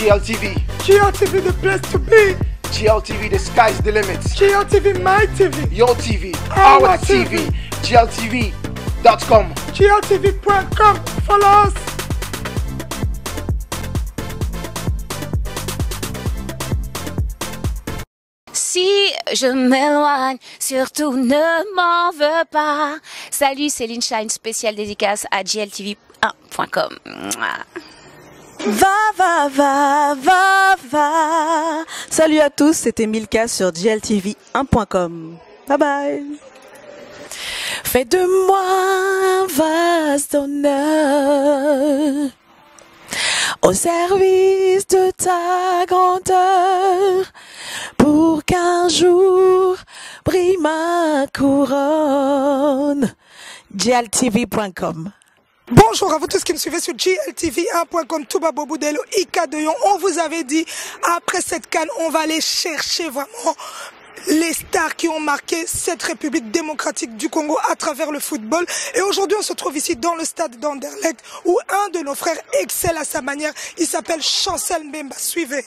GLTV. GLTV, the place to be. GLTV, the sky's the limit. GLTV, my TV. Your TV, our TV. GLTV.com. GLTV.com. Follow us. Si je m'éloigne, surtout ne m'en veux pas. Salut, c'est Lynn Shine, spéciale dédicace à GLTV1.com. Va. Salut à tous, c'était Milka sur GLTV1.com. Bye bye. Fais de moi un vase d'honneur au service de ta grandeur, pour qu'un jour brille ma couronne. GLTV.com. Bonjour à vous tous qui me suivez sur GLTV1.com, Touba Boboudelo, Ika de Yon. On vous avait dit, après cette CAN, on va aller chercher vraiment les stars qui ont marqué cette République démocratique du Congo à travers le football. Et aujourd'hui, on se trouve ici dans le stade d'Anderlecht où un de nos frères excelle à sa manière. Il s'appelle Chancel Mbemba. Suivez.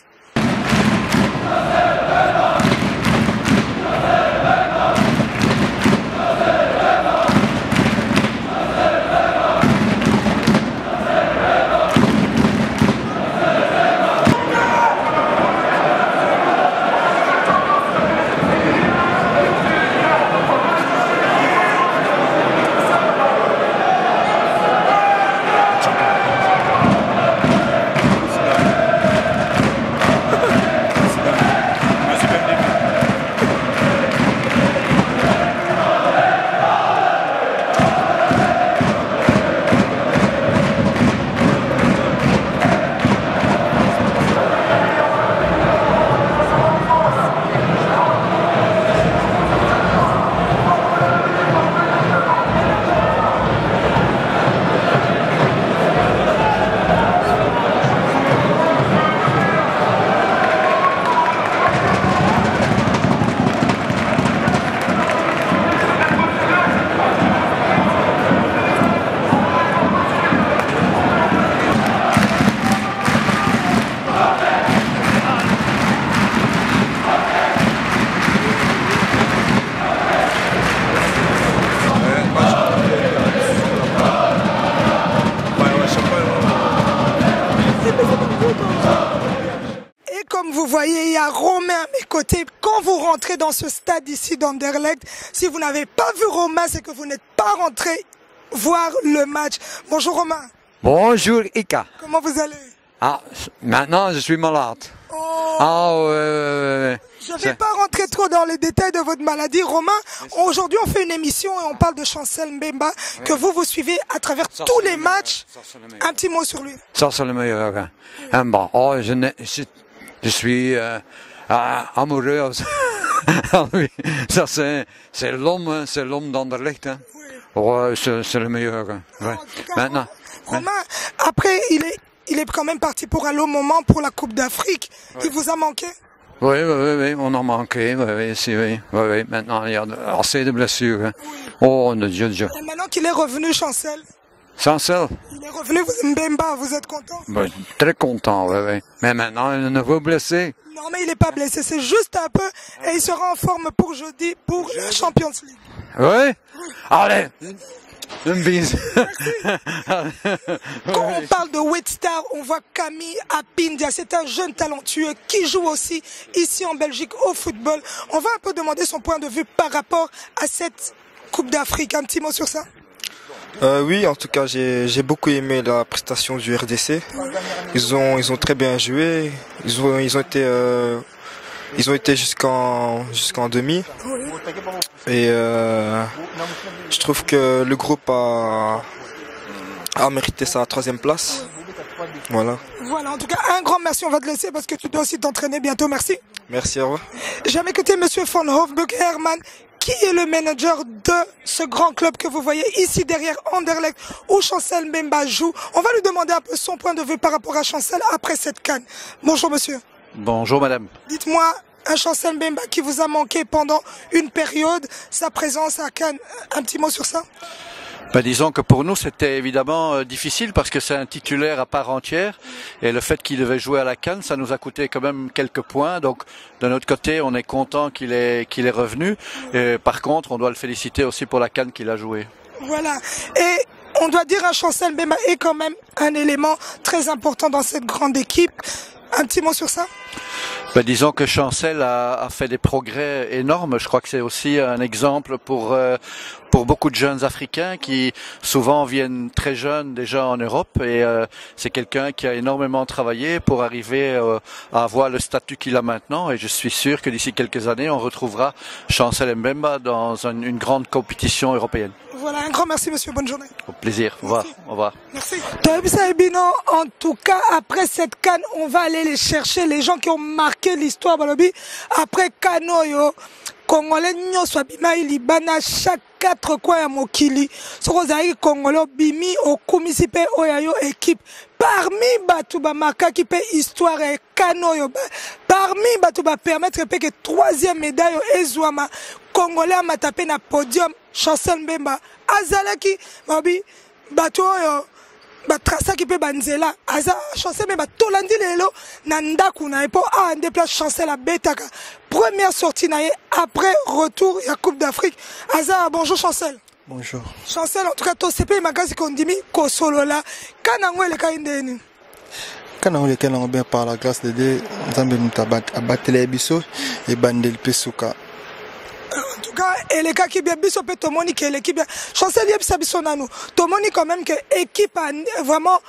Vous voyez, il y a Romain à mes côtés. Quand vous rentrez dans ce stade ici d'Anderlecht, si vous n'avez pas vu Romain, c'est que vous n'êtes pas rentré voir le match. Bonjour Romain. Bonjour Ika. Comment vous allez? Ah, maintenant je suis malade. Oh. Ah Je ne vais pas rentrer trop dans les détails de votre maladie. Romain, aujourd'hui on fait une émission et on parle de Chancel Mbemba, que vous suivez à travers tous les matchs. Un petit mot sur lui. Ça c'est le meilleur. Bon, oh, je suis amoureux. Oui, ça c'est l'homme d'Anderlecht. Hein. Ouais, c'est le meilleur. Ouais. Maintenant. Romain, après il est quand même parti pour un long moment pour la Coupe d'Afrique. Ouais. Il vous a manqué? Oui, on a manqué. Oui. Maintenant il y a assez de blessures. Hein. Oui. Oh, Dieu. Et maintenant qu'il est revenu, Chancel. Chancel. Il est revenu, Mbemba, vous êtes content? Ben, très content, oui. Mais maintenant, il est nouveau blessé. Non, mais il n'est pas blessé, c'est juste un peu, et il sera en forme pour jeudi, pour la Champions League. Oui? Allez, une bise. Quand on parle de Wet Star, on voit Camille Apindia, c'est un jeune talentueux qui joue aussi ici en Belgique au football. On va un peu demander son point de vue par rapport à cette Coupe d'Afrique. Un petit mot sur ça? Oui, en tout cas, j'ai beaucoup aimé la prestation du RDC. Ils ont très bien joué. Ils ont été jusqu'en demi. Et je trouve que le groupe a mérité sa 3e place. Voilà. Voilà, en tout cas, un grand merci. On va te laisser parce que tu dois aussi t'entraîner bientôt. Merci. Merci, au revoir. J'ai à mes côtés Monsieur Van Hofburg Herman, qui est le manager de ce grand club que vous voyez ici derrière Anderlecht, où Chancel Mbemba joue. On va lui demander un peu son point de vue par rapport à Chancel après cette CAN. Bonjour monsieur. Bonjour madame. Dites-moi, un Chancel Mbemba qui vous a manqué pendant une période, sa présence à Cannes, un petit mot sur ça? Disons que pour nous c'était évidemment difficile parce que c'est un titulaire à part entière et le fait qu'il devait jouer à la CAN, ça nous a coûté quand même quelques points. Donc de notre côté, on est content qu'il est revenu. Et, par contre, on doit le féliciter aussi pour la CAN qu'il a joué. Voilà. Et on doit dire un Chancel Mbemba est quand même un élément très important dans cette grande équipe. Un petit mot sur ça? Disons que Chancel a fait des progrès énormes. Je crois que c'est aussi un exemple pour beaucoup de jeunes Africains qui souvent viennent très jeunes déjà en Europe et c'est quelqu'un qui a énormément travaillé pour arriver à avoir le statut qu'il a maintenant et je suis sûr que d'ici quelques années on retrouvera Chancel Mbemba dans une grande compétition européenne. Voilà, un grand merci monsieur, bonne journée. Au plaisir, au revoir. Au revoir. Merci. En tout cas, après cette CAN, on va aller les chercher, les gens qui ont marqué l'histoire. Après Kanoyo, Congolais nyonso abima libana chaque 4 coins ya mokili. Soko zali Congolais bimi okumisi pe oyayo équipe. Parmi batu ba makaki pe histoire et Kanoyo. Parmi batu ba permettre pe que 3e médaille ezwama Congolais matape na podium. Chancel Mbemba azalaki babi bato oyo batrasaki pe banzela aza Chancel Mbemba tolandi lelo na ndaku na epo a déplace Chancel abetaka première sortie na ye après retour ya Coupe d'Afrique aza bonjour Chancel. Bonjour. Chancel, en tout cas to sepe makasi kondimi ko solola kana ngwele kaindeni Quand on est bien par la grâce de Dieu nzambe mutabat abatele biso et bandel pesuka. En tout cas, et les cas qui bien biso pe tomoni que l'équipe Chancel yebisa biso nanu. Tomoni quand même que équipe vraiment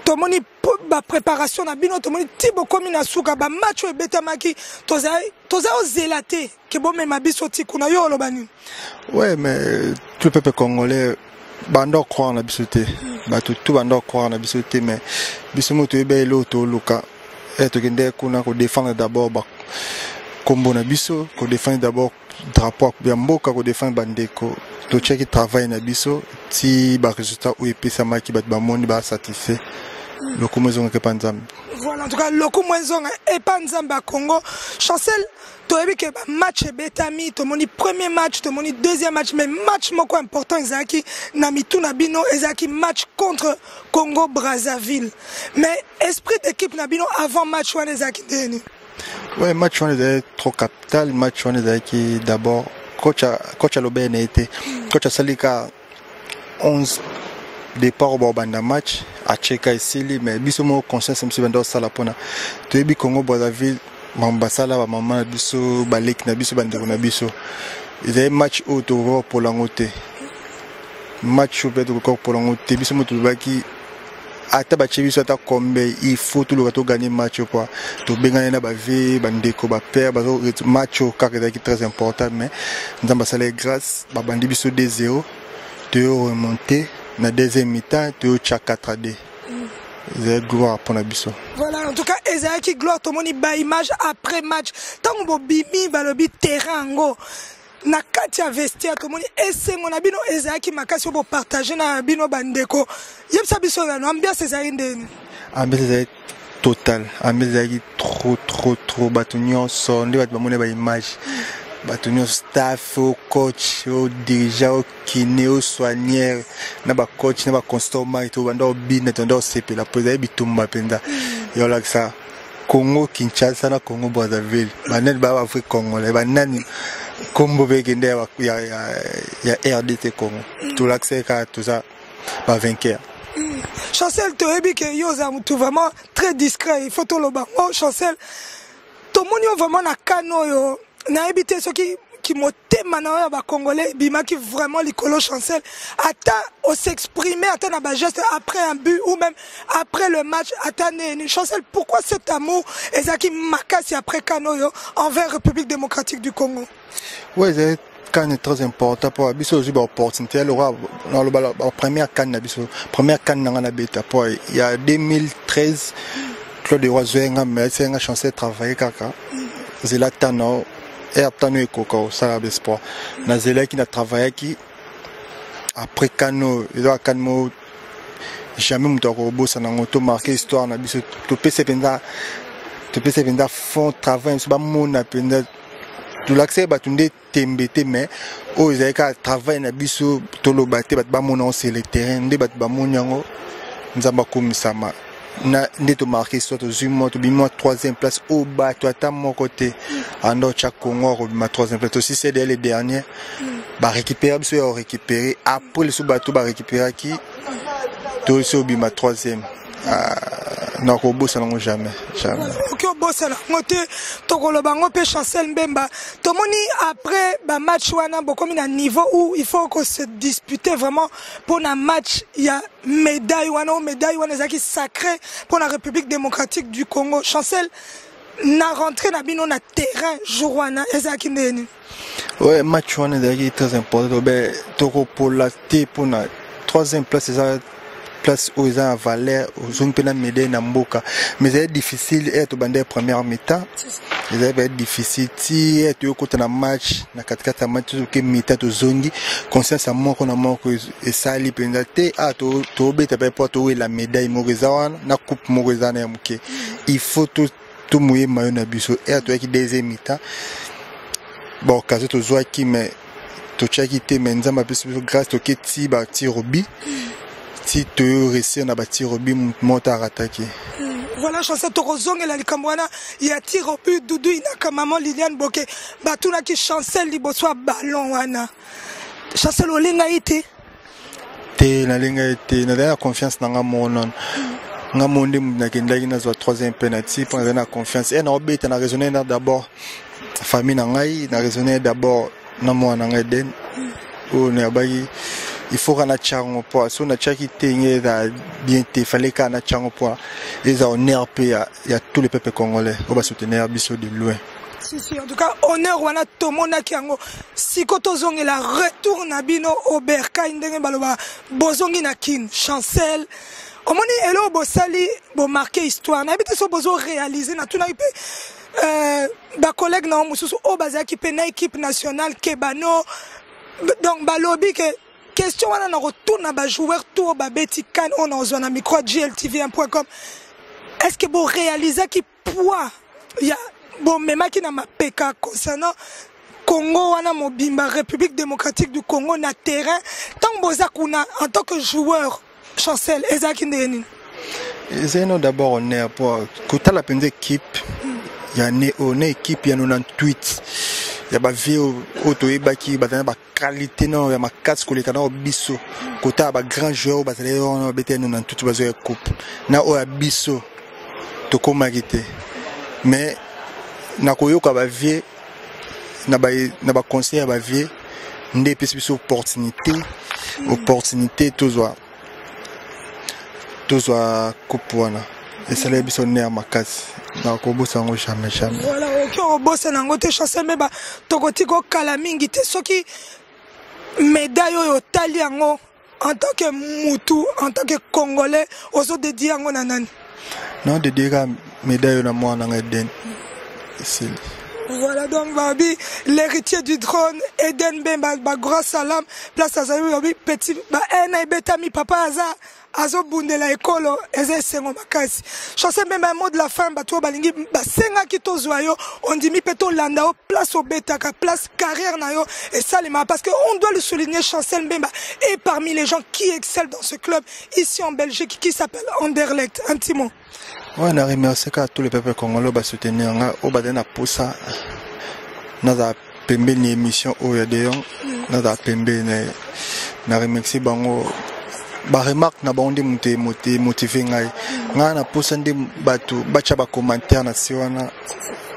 tomoni ba préparation na bino tomoni tibo komi na suka ba match e betamaki toza zelaté que bon même biso ti kuna yo lobani. Ouais, mais tout le peuple congolais bando croire na biso té. Ba tout bando croire na biso té mais biso moto ebe loto luka et to kende kuna ko défendre d'abord ba kombo na biso ko défendre d'abord drapeau ya mboka ko défendre bandeko to qui travaille na biso ti ba résultat ou epesa maki bat ba moni ba satisfait le komozonga ke panzam. Voilà, en tout cas le komozonga et panzamba Congo. Chancel toyebi ke match betami to moni premier match to moni deuxième match mais match moko important ezaki na mitu na bino ezaki match contre Congo Brazzaville mais esprit d'équipe na bino avant match wana ezaki deni. Ouais, match on est trop capital, match on est qui d'abord coach a l'obé n'a été coach a salika 11 départ au banda match à Tcheka ici mais biso mo conscience monsieur banda sala pona to bi Congo Brazzaville mambasala ba maman biso balek na biso banda na biso ils avaient match autour pour l'angoté match au peut pour l'angoté biso mo to baki ata ba chebiso ata kombe il faut tout le to gagner match quoi to bengana na ba vie bandeko ba père ba match au carré qui très important mais nzamba sala grâce ba bandi biso 2-0 to remonter na deuxième mi-temps to cha 4-2 c'est gloire pour la biso. Voilà, en tout cas Ezaki gloire to moni ba image après match tango bo bimi ba lobi terrain ngo na kati ya vestiaire tomoni esengo na bino ezaki makasi bo partager na bino bandeko yebisa biso na ambiance ezali ndeni. Ambiance ezali total, ambiance ezali trop batunyo so ndi bat bamone ba image batunyo staff au coach au dirigeant au kiné au soigneur na ba coach na ba constoma to bando bina to ndo sepe la poza bitumba penda yo la ça Congo Kinshasa na Congo Brazzaville banet ba Afrique congolais banani Combo Begende ya RDT Congo. Tout l'accès à tout ça va vainqueur. Chancel toyebi ke yo za mutu vraiment très discret, il faut to loba. Oh Chancel, to moni vraiment na kano yo na ebité ce qui motema na ba congolais bima qui vraiment likolo Chancel ata o s'exprimer ata na ba geste après un but ou même après le match ata ne Chancel pourquoi cet amour ezaki makasi après Kanoyo envers République démocratique du Congo. Ouais, c'est quand très important pour biso aussi ba opportunité le dans la première CAN biso première CAN na beta pour il y a 2013 Claude Rozoenga mais c'est un Chancel travailler kaka Zelatano et Aptano et Coco, ça a l'espoir. Nazela qui n'a travaillé qui après Kano, il doit Kano jamais mon robot ça n'a auto marqué histoire na biso to PC penda fond travail c'est pas mon apenda tout l'accès batunde tembete mais o ezaka travail na biso tolo baté bat ba mona sur le terrain nde bat ba monyango nzamba komisama na ndeto marqué soit aux humours to bimo 3e place au bas to ata mon côté ando cha Congo ma 3e place aussi c'est les derniers ba récupérer biso récupérer après le sous bateau ba récupérer qui to aussi au bima 3e non ko bossa non jamais OK bossa na ngote to ko loba ngope Chancel Mbemba to moni après ba match wana bokomi na niveau où il faut que se disputer vraiment pour un match il y a médaille wana zaki sacré pour la République démocratique du Congo. Chancel na rentré na bino na terrain jour wana ezaki ndeni. Ouais, match wana zaki très important ben to ko pour la té pour na 3e place place aux gens à Valère, aux gens qui ont médaille Namboka. Mais c'est difficile d'être dans la première mi-temps. C'est difficile si être au côté d'un match, na 4-4 match que mi-temps aux zongi, conscience à moi qu'on a manqué et ça li pendate à to bête pas to la médaille Morezawan, na coupe Morezawan ya muke. Il faut tout mouiller maillot na biso et toi qui deuxième mi-temps. Bon, kazo to zoa qui mais to chaki te menza ma biso grâce to ke ti ba ti robi. Si tu réussis à bâtir Robi montar attaquer. Voilà Chancel Torozong et la Likamwana il y a tir au but Doudou Inaka maman Liliane Boké batuna ki Chancel liboswa ballon wana Chancel olinga ite te na linga ite na la confiance na ngamonon ngamonde na kendaki na zo 3e penalty pour na confiance et na obeta na raisonner d'abord famille na ngai na raisonner d'abord na mo na ngai den o ne abaki il faut qu'on a chango pour so na chaki tenye da bien te fallait qu'on a chango pour les honneurs il y a tous les peuples congolais on va soutenir biso de loin. Si en tout cas honneur wana tomona kiango sikoto zongi la retour na bino oberka ndenge baloba bozongi na kin Chancel omoni elo bosali bo marquer histoire na bité so bozo réaliser na tuna ipe ba collègue na mususu o bazaki pe na équipe nationale kebano donc balobi que question wana na retourne à joueur tour babeti kan on en zone micro GLTV1.com. Est-ce que vous réalisez qui poids il y a bon même qui na mapeka concernant Congo wana mobimba République démocratique du Congo na terrain tant boza kuna en tant que joueur Chancel ezaki ndeni. Zeno d'abord on est pour kota la pende équipe il y a une équipe il y a 98 il y a ba vie auto ebaki ba ba qualité non ya makasi koleka na biso kota ba grand joueur ba tele on betenu na tout bazo ya coupe na o ya biso to komagite mais na koyoka ba vie na ba conseiller ba vie ndé biso opportunité toujours coupe wana et ça les biso né makasi na ko bossa ngo jamais voilà OK bossa na ngote Chancel meba tokoti ko kala mingi te soki médaille oyo tali yango en tant que mutu en tant que congolais ozo dédié yango na nani non dédié médaille na moi na ngeden c'est voilà donc babi l'héritier du drone Eden Bemba ba grand salam place à Zaïbi petit ba ena betami papa aza azo bundela ekolo eze sengo makasi Chancel même un mot de la fin bato balingi basenga ki tozoyo on dit mi peto landa o place au betaka place carrière na yo et ça les parce que on doit le souligner Chancel Mbemba est parmi les gens qui excellent dans ce club ici en Belgique qui s'appelle Anderlecht un petit mot. Ouais, on a remercié tous les peuples congolais ba soutenir nga o badena posa na za pembe ni émission o ya deyon na za pembe na remercier bango ba remarque na bonde motiver ngai nga na posa ndi bato bacha ba commentaire na siwana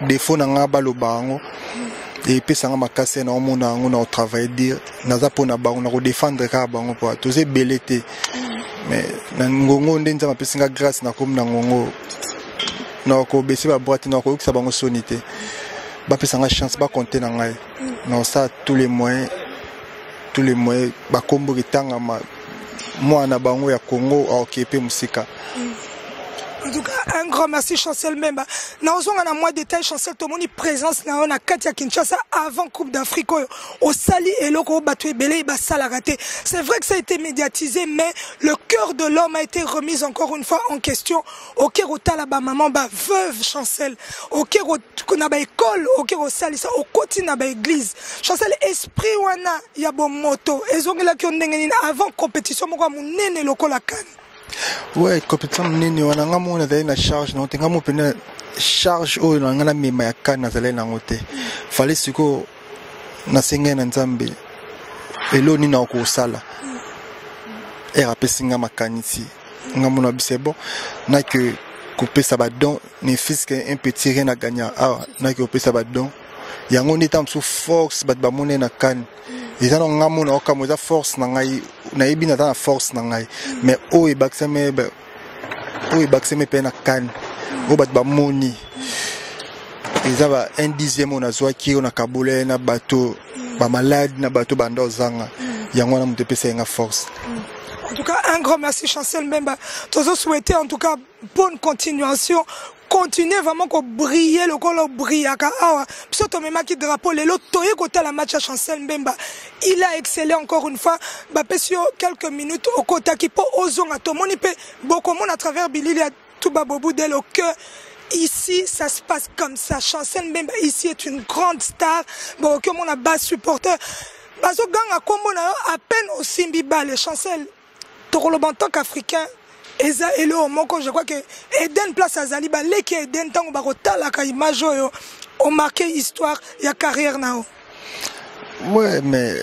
défaut na nga ba lo bango et puis ça m'a cassé na omona ngo na travail dire na za pona bango na ko défendre ka bango pour tous ces belleté mais na ngongo ndenza mapesinga grâce na comme na ngongo na ko besi ba boîte na ko sa bango sonité ba pesa nga chance ba compter na ngai na ça tous les moyens ba kombo kitanga ma moi na bango ya Congo a occupé musika En tout cas, un grand merci Chancel Mbemba. Nous avons un mois de détail Chancel tout le monde présence na Katia Kinshasa avant Coupe d'Afrique au Sali et loko battu belé ba raté. C'est vrai que ça a été médiatisé mais le cœur de l'homme a été remis encore une fois en question. Au Kerota la ba maman ba veuve Chancel. Au Kerota na ba école, au Kerota Sali ça au côté na ba église. Chancel esprit wana ya bon moto. Ezongela ki ondengeni avant compétition moko munene loko la CAN. Ouais, compétition nini wana ngamu na na charge non te ngamu pena charge o na ngana mema ya CAN na zale na ngote. Fallait siko na senga na Nzambe. Elo ni na ko sala. Rapesinga makanisi. Ngamu na bisebo na que couper ça ba don ne fisque un petit rien à gagner. Ah, na que couper ça ba don. Yango ni tam sous force ba monene na CAN. Ils ont ngamu na okamoza force na ngai na ibi na force na ngai mais o e bakseme pe na CAN o bat ba moni ils ont un dixième on a zwa ki on a kabule na bateau ba malade na bateau bando zanga yango na mutepe nga force. En tout cas, un grand merci Chancel Mbemba. Tous souhaiter en tout cas bonne continuation. Continuez vraiment qu'on brille le col brille à Kawa. Surtout même qui drapeau les lots toye côté la match à Chancel Mbemba. Il a excellé encore une fois. Bapesio quelques minutes au côté qui peut ozong à tout monde peut beaucoup monde à travers Billy à tout babou dès le cœur. Ici, ça se passe comme ça. Chancel Mbemba ici est une grande star. Bon, comme on a bas supporter. Bazo gang à combo à peine au Simbi Bal Chancel. En tant qu'Africain, Eza Elo Moko, je crois que Eden place à Zaliba, Leki Eden Tango Barota, la image ont marqué histoire et carrière nao. Ouais, mais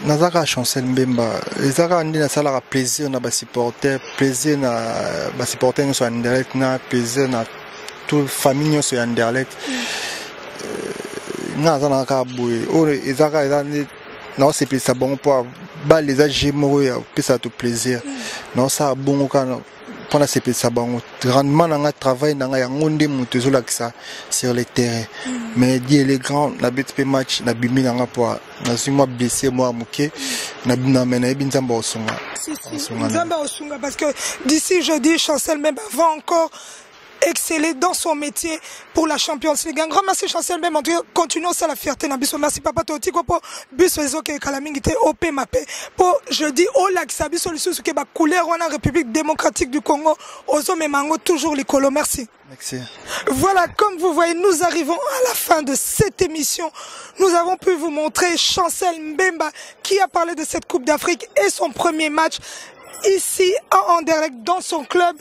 Nazara Chancel Mbemba, Ezara Andi na sala plaisir na ba supporter, plaisir na ba supporter no so Anderlecht na plaisir na toute famille so Anderlecht. Nazana ka boy, o Ezara Ezani non c'est plus ça bon pour bas les âges mourir puis ça tout plaisir non ça bon quand pendant c'est plus ça bon rendement dans un travail dans un monde mutuzo là que ça sur le terrain mais dit les grands na bête match na bimi dans rapport na suis moi blessé moi muké na bina mena binzamba osunga binzamba osunga parce que d'ici jeudi Chancel Mbemba va encore exceller dans son métier pour la Champions League. Un grand merci Chancel Mbemba. Continuons ça la fierté. Merci papa Toti pour bus réseau qui est calaming était OP mappé. Pour jeudi au lac Sabi solution ce qui est couleur en République démocratique du Congo. Ozo Memango toujours les colos. Merci. Merci. Voilà, comme vous voyez, nous arrivons à la fin de cette émission. Nous avons pu vous montrer Chancel Mbemba qui a parlé de cette Coupe d'Afrique et son premier match. Ici, à Anderlecht, dans son club,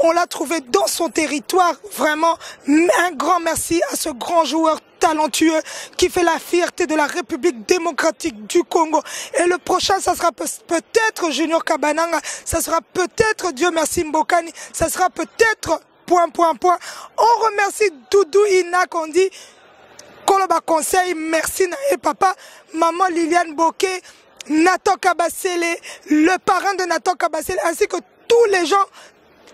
on l'a trouvé dans son territoire. Vraiment, un grand merci à ce grand joueur talentueux qui fait la fierté de la République démocratique du Congo. Et le prochain, ça sera peut-être Junior Kabananga, ça sera peut-être Dieu merci Mbokani, ça sera peut-être ... On remercie Doudou Ina qu'on dit Koloba Conseil, merci et papa, maman Liliane Bokeh, Nathan Kabasele, le parrain de Nathan Kabasele, ainsi que tous les gens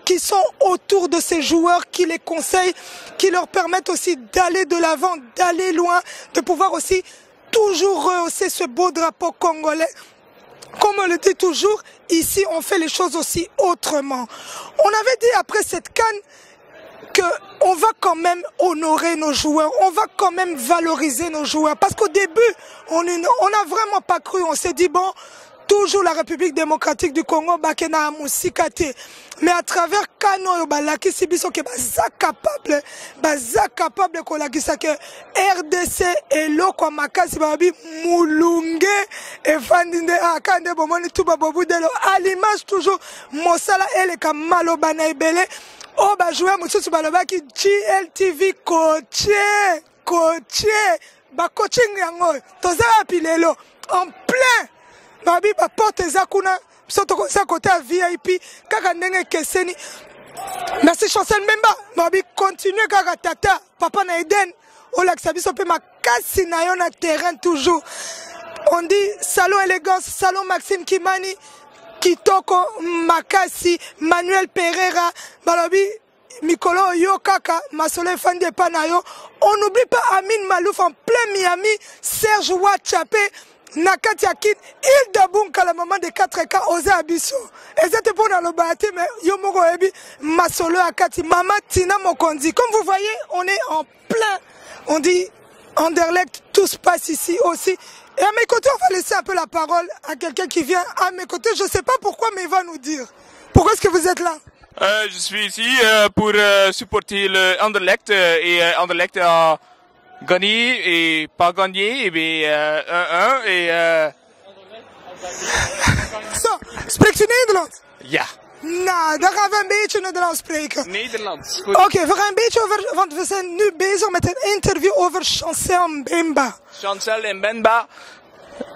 qui sont autour de ces joueurs, qui les conseillent, qui leur permettent aussi d'aller de l'avant, d'aller loin, de pouvoir aussi toujours rehausser ce beau drapeau congolais. Comme on le dit toujours, ici on fait les choses aussi autrement. On avait dit après cette CAN qu'on va quand même honorer nos joueurs, on va quand même valoriser nos joueurs. Parce qu'au début, on n'a vraiment pas cru, on s'est dit bon, toujours la République démocratique du Congo, Bakena Amusikate. Mais à travers Kano, Balaki Sibiso, qui est capable qu'on l'a dit ça que RDC et l'Oko Makasi Babi Moulungue et Fandinde Akande Bomoni Touba Bobudelo, à l'image toujours, Mosala et les Kamalo Banaibele. Oh bah jouer Moussousou Balobaki GLTV coaché bah coaching yango toza pilelo en plein babi ba porte zakuna soto ko sa côté VIP kaka ndenge keseni. Merci Chancel Mbemba babi continue kaka tata papa na Eden o laksa biso pe makasi na yo na terrain toujours. On dit salon élégance, salon Maxime Kimani, Kitoko Makasi, Manuel Pereira, Balobi, Mikolo Yokaka, Masole Fande Panayo. On n'oublie pas Amin Malouf en plein Miami, Serge Ouachapé, Nakati Akin, il d'abonka la maman de 4K osé abisso. Et c'était pour le bâti, mais Yomoro Ebi, Masolo Akati, Maman Tina Mokondi. Comme vous voyez, on est en plein, on dit Anderlecht, tout se passe ici aussi. Et à mes côtés, on va laisser un peu la parole à quelqu'un qui vient à mes côtés. Je ne sais pas pourquoi, mais il va nous dire. Pourquoi est-ce que vous êtes là? Je suis ici pour supporter le Anderlecht et Anderlecht a gagné et pas gagné et bien 1-1 et Zo, spreekt u Nederlands? ja. Nou, dan gaan we een beetje Nederlands spreken. Nederlands. Goed. Oké, we gaan een beetje over, want we zijn nu bezig met een interview over Chancel Mbemba. Chancel Mbemba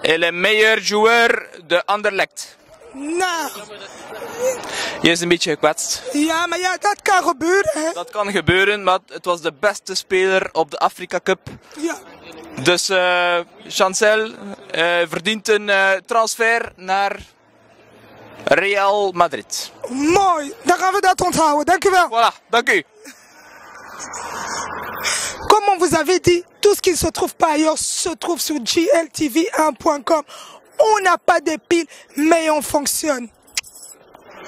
est le meilleur joueur de Anderlecht. Nou, Je is een beetje gekwetst. ja, maar ja, dat kan gebeuren, hè. Dat kan gebeuren, maar het was de beste speler op de Afrika Cup. Ja. Dus Chancel verdient een transfer naar Real Madrid. Mooi, dan gaan we dat onthouden. Dank u wel. Voilà, dank u. Comme on vous avait dit, tout ce qui ne se trouve pas ailleurs se trouve sur gltv1.com. On n'a pas de piles, mais on fonctionne.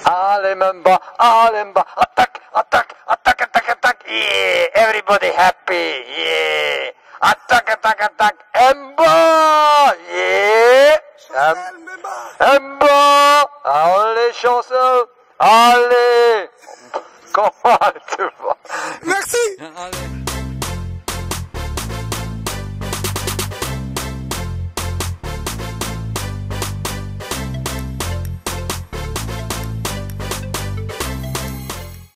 Allez, Mbemba, attaque, attaque, attaque, attaque, attaque, yeah, everybody happy, yeah, attaque, attaque, attaque, Mbemba, yeah, Mbemba, allez, chanceux, allez, comment tu